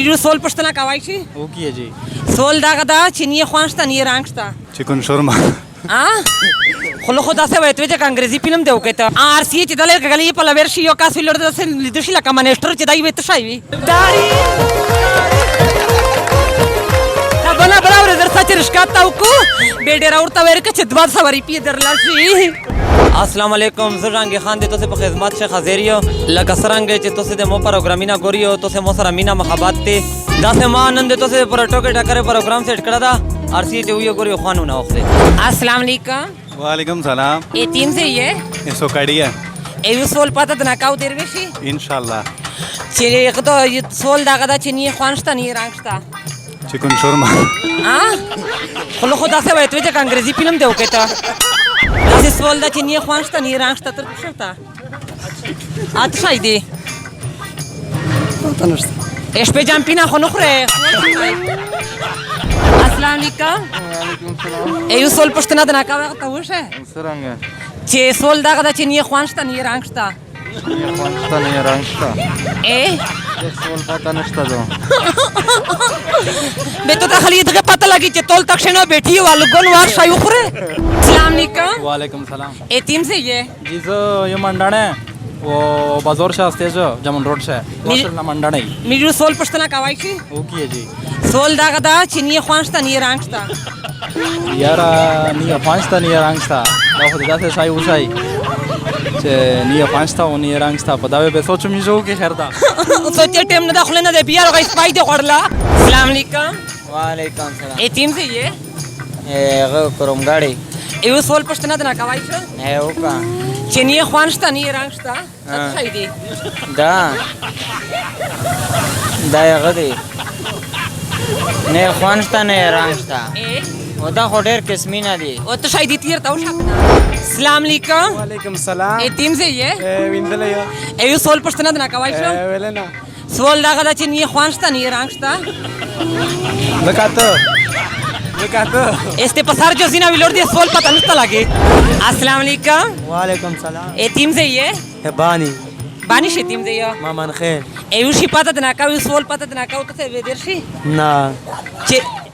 Ju sol păștăna ca aici? Ok जी Sol daga da cinie khoanșta nie rangsta. Chicken shawarma A? Kholo khoda se vayt veja अंग्रेजी film देऊ केता. RCA ची दले गली पला वर्षी यो कास फिल्डर दसे लिदशी ला कमानेस्टर ची दाई वेत शायवी. दारी बना बराबर जर सच रिश्काता उको बेडेरा उड़ता वेर के चिदबाद सवारी पी दरलाशी. अस्सलाम वालेकुम ज़रांगे खान दे तो से खिदमत शेख हज़ेरियो लगा सरांगे चे तो से दे मो प्रोग्रामिना गोरियो तो से मोसरा मीना मखबात ते दासे मानंद दे तो से पर टोके टकरे प्रोग्राम सेट करा दा आरसी चे हुई गोरियो खानू ना ओखले. अस्सलाम वालेकुम वालेकुम सलाम ए टीम से ये इसो कड़िया ए सोल पता तना काउ देरवेशी इंशाल्लाह चे एक तो ये सोल दागा दा चिनी खानस्ता नी रंगस्ता चिकन शोरमा आ खलो खुदा से वयत वेजा अंग्रेजी फिल्म देऊ केता. Das ist wohl, dass ich nie khoansta nie rangsta तर कुशता आत शायदी तनस्त ايش بجامبينا خنخره अस्सलाम वालेकुम ايو سول پښتنه دنا کا ته وشه سرنګ چې سول دغه د چې nie خوانشته nie رنگشته خوانشته نه رنگشته سول پتا نشته دو به تو خلی دغه پته لګی چې تول تک شنو بیٹھی والو ګون وار شایو خره. السلام علیکم वालेकुम सलाम एटीम से ये जी जो ये मंडाणे वो बाजार से आस्ते जो जमन रोड से ना मंडाणे मिजु सोल پښتنه کا وای شي ओके जी سول دغه د چې nie خوانشته nie رنگشته यारा नी पांचता नी रंगस्ता ना खुद दासे साई उसाई चे नी पांचता नी रंगस्ता पदावे बे सोच मी जो के खैरदा सोचे टेम न दाखले न दे बियार गाइस पाई दे खड़ला. अस्सलाम वालेकुम वालेकुम सलाम एटीम से ये करोम गाड़ी एउ सोल پښتنه دنا کا وای شي है ओका چې nie خوانشته nie رنگشته څه شي دی دا غدي نه خوانستا نه رانستا ودا خډیر قسمینه دي او ته شي دی تیر تا وشک. السلام علیکم वालेकुम सलाम एटीम से ये विंदले या एउ सोल پښتنه دنا کا وای شي वेलेना سول دغه د چې nie خوانشته nie رنگشته लकातो este pasar jo zina vilor de sol pata nsta lage. अस्सलाम वालेकुम वालेकुम सलाम एटीम से ये هباني بانی شتیم دی یا ما من خیر ایو شی پتا دنا کا سول پتا دنا کا ته ودر شي نه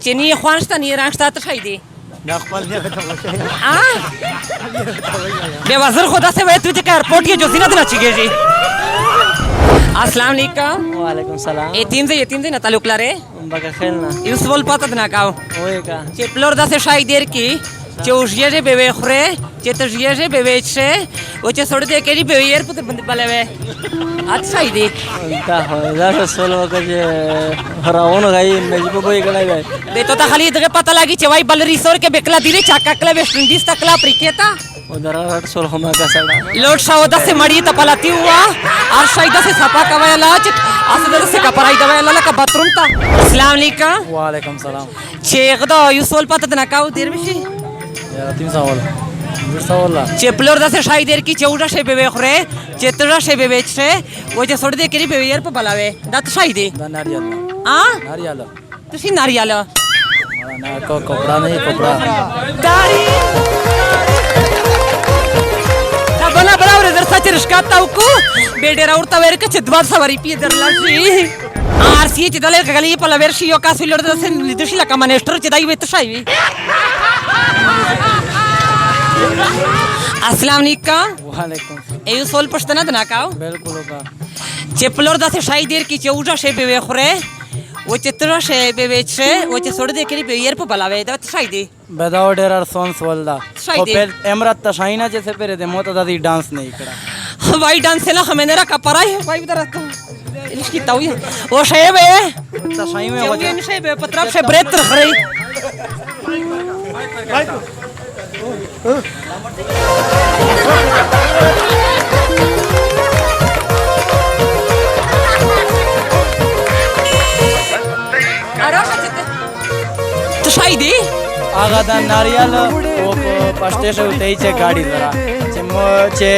چې nie خوانشته nie رنگشته ته شي دی دا خپل نه ته ا به وزر خدا سے وای تو چې ایرپورټ کې جو زینت نه چیږي. السلام علیکم वालेकुम सलाम एटीम से न تعلق لري بګه خیلنا ایو سول پتا دنا کا وای کا چې پلور داسه شای دیر کی چې وژیږي به وخره چې ته ژیږي به وچه او چې سړی دې کړي به ير پتر بند بلوي اچھا دی دا دا سول وکړه راونه غي نجيب به کړای وای به تو ته خلی دغه پته لګي چې وای بل ریسور کې بکلا دی چاکا کلا ویسټ انډیز تکلا پریکتا او درا سول هم کا سړا لوټ شاو داسه مړی ته پلاتی هوا ار شاید داسه صفا کوي لاچ اسه داسه کپړای دی لاله کا باتروم ته. السلام علیکم वालेकुम सलाम چې غدا یو سول پته نه کاو دیر وشي या 300 वाला چې پلور داسه شای دیر کی چوډه شی به وخره چې تر شی به وچه او چې سړی دې کړي به ير په بلاوي دا ته شای دی دا नारियल ا नारियल تسی ناریاله ना को कपड़ा नहीं कपड़ा داری بنا براور در سچ رشکاتا وکو بیډر اورتا ور ک چدواد سواری پی درلاشي RCA چې دلې غلي په لور شي یو کاس ویلر د سن لیدشي لکه منیسټر چې دای وته شي. السلام علیکم वालेकुम ایو سول پښتنه دنا کاو बिल्कुल का چې پلور داسه شای دیر کی چوجا شی به وخره او چې تر شی به وچه او چې سړی دې کړي به ير په بلاوي دا شای دی विदाउट एरर सॉन्ग्स वल्दा शायद और फिर एमरत तशाइना जैसे पेरे दे मोता दादी डांस नहीं करा वाई डांस ला खमेनरा का पराई वाई उधर का इसकी ताऊ वो शेब है तशाई में वो वजह ये शेब है पत्रप से ब्रेथ रख रही तो शायद आगा दा नारियल ओ पस्टे से उतई चे गाड़ी जरा चे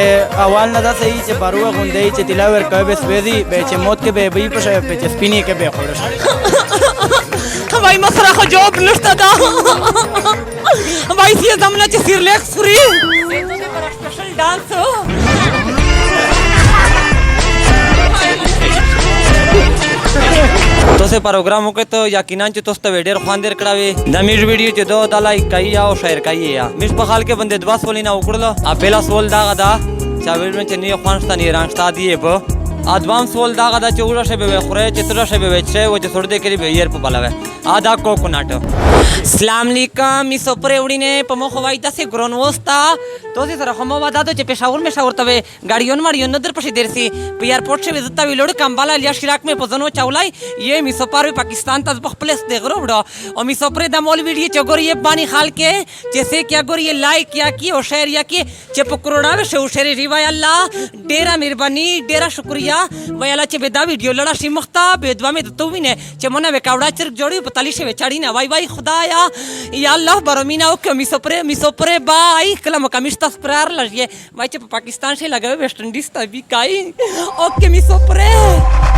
अवाल नदा सही चे बारुआ गुंदई चे तिलावर कबे स्वेदी बे चे मोत के बे बई पे चे स्पिनी के बे खोड़स भाई मसरा खो जॉब नष्टा दा भाई सी जमना चे सिरलेक्स फ्री तो दे पर स्पेशल डांस तो से प्रोग्राम के तो यकीनन च तोस्त वेडर खानदेर कडावे नमीर वीडियो च दो दाला इकाई या शायर काई या मिस बखाल के बंदे दवा सोलिना उकड़लो आ पहला सोल दागा दा चावेल में चनी खानस्तानी रांगस्ता दिए ब आदवाम सोल दागा दा चौरा से बेवे खुरे चित्रा से बेवे छे वो छोड़ दे के बेयर प बलावे आधा कोकोनट अस्सलाम वालेकुम मिसो परे उड़ीने पमो खवाइता से ग्रोनवोस्ता तो से सर हम वादा तो चे पेशावर में शावर तवे गाड़ियों मारियों नदर पशी देर सी एयरपोर्ट से विजता विलोड कंबाला लिया शिराक में पजनो चावलाई ये मिसो पार पाकिस्तान तज प्लेस देख रो बड़ो और मिसो परे द मॉल वीडियो चगोर ये बानी खाल के जैसे क्या गोर ये लाइक क्या की और शेयर या की चे पकरोड़ा वे शेर रिवाय अल्लाह डेरा मेहरबानी डेरा शुक्रिया वयाला चे बेदा वीडियो लड़ा शिमख्ता बेदवा में तो भी ने चे मना वे कावड़ा चिरक जोड़ी बताली से बेचाड़ी ना वाई वाई खुदाया या अल्लाह बरोमीना ओके मिसो परे बाई कलम कमिश्ता स्प्रार लजिए भाई चे पाकिस्तान से लगा वेस्ट इंडीज तभी काई ओके मिसो परे